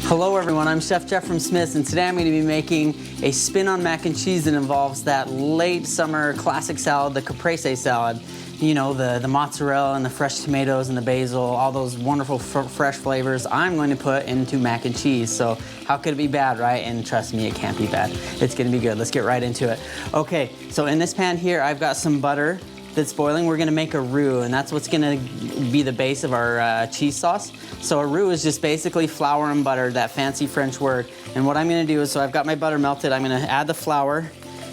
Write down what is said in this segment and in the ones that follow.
Hello everyone, I'm Chef Jeff from Smith's, and today I'm going to be making a spin on mac and cheese that involves that late summer classic salad, the Caprese salad. You know, the mozzarella and the fresh tomatoes and the basil, all those wonderful fresh flavors I'm going to put into mac and cheese. So how could it be bad, right? And trust me, it can't be bad. It's going to be good. Let's get right into it. Okay, so in this pan here, I've got some butter that's boiling. We're gonna make a roux, and that's what's gonna be the base of our cheese sauce. So a roux is just basically flour and butter, that fancy French word. And what I'm gonna do is, so I've got my butter melted, I'm gonna add the flour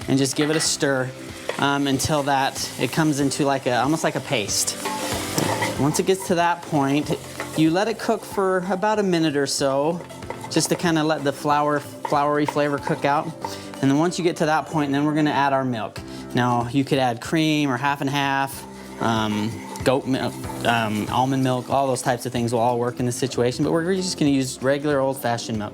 and just give it a stir until it comes into like almost like a paste. Once it gets to that point, you let it cook for about a minute or so, just to kind of let the floury flavor cook out. And then once you get to that point, then we're gonna add our milk. Now, you could add cream or half and half, goat milk, almond milk, all those types of things will all work in this situation, but we're just gonna use regular old-fashioned milk.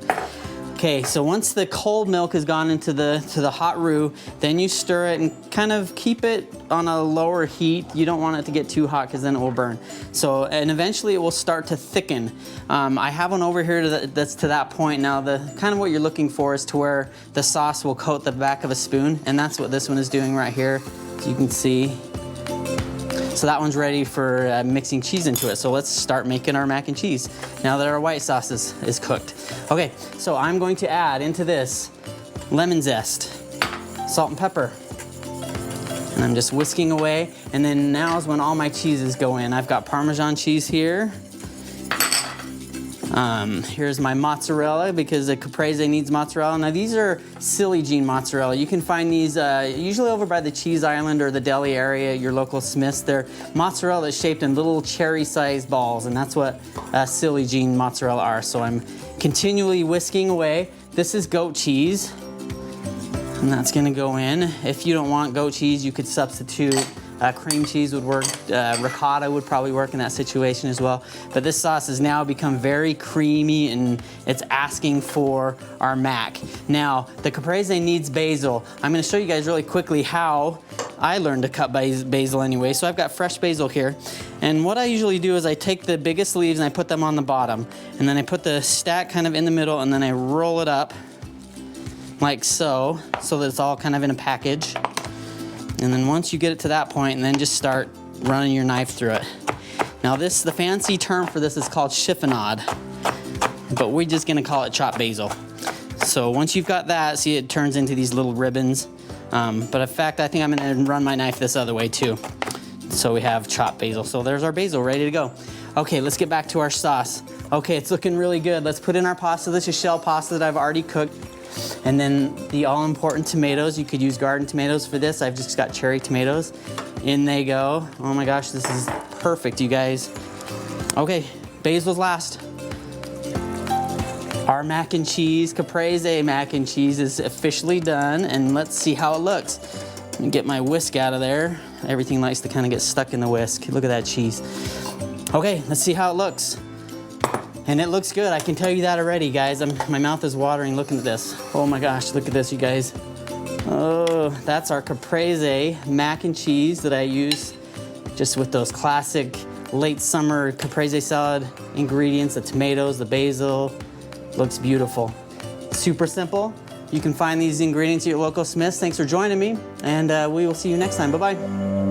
Okay, so once the cold milk has gone into the hot roux, then you stir it and kind of keep it on a lower heat. You don't want it to get too hot because then it will burn. So, and eventually it will start to thicken. I have one over here that's to that point. Now, the kind of what you're looking for is to where the sauce will coat the back of a spoon, and that's what this one is doing right here, as you can see. So that one's ready for mixing cheese into it. So let's start making our mac and cheese now that our white sauce is cooked. Okay, so I'm going to add into this lemon zest, salt and pepper. And I'm just whisking away. And then now is when all my cheeses go in. I've got Parmesan cheese here. Here's my mozzarella, because the Caprese needs mozzarella. Now these are Silly Gene mozzarella. You can find these usually over by the Cheese Island or the deli area, your local Smith's. They're mozzarella that's shaped in little cherry-sized balls, and that's what Silly Gene mozzarella are. So I'm continually whisking away. This is goat cheese, and that's gonna go in. If you don't want goat cheese, you could substitute cream cheese would work, ricotta would probably work in that situation as well. But this sauce has now become very creamy, and it's asking for our mac. Now, the Caprese needs basil. I'm gonna show you guys really quickly how I learned to cut basil anyway. So I've got fresh basil here. And what I usually do is I take the biggest leaves and I put them on the bottom. And then I put the stack kind of in the middle, and then I roll it up like so that it's all kind of in a package. And then once you get it to that point, and then just start running your knife through it. Now the fancy term for this is called chiffonade, but we're just gonna call it chopped basil. So once you've got that, see, it turns into these little ribbons. But in fact, I think I'm gonna run my knife this other way too. So we have chopped basil. So there's our basil ready to go. Okay, let's get back to our sauce. Okay, it's looking really good. Let's put in our pasta. This is shell pasta that I've already cooked. And then the all-important tomatoes. You could use garden tomatoes for this. I've just got cherry tomatoes. In they go. Oh my gosh, this is perfect, you guys. Okay, basil's last. Our mac and cheese, Caprese mac and cheese, is officially done, and let's see how it looks. Let me get my whisk out of there. Everything likes to kind of get stuck in the whisk. Look at that cheese. Okay, let's see how it looks. And it looks good, I can tell you that already, guys. My mouth is watering looking at this. Oh my gosh, look at this, you guys. Oh, that's our Caprese mac and cheese that I use just with those classic late summer Caprese salad ingredients, the tomatoes, the basil. Looks beautiful. Super simple. You can find these ingredients at your local Smith's. Thanks for joining me, and we will see you next time. Bye-bye.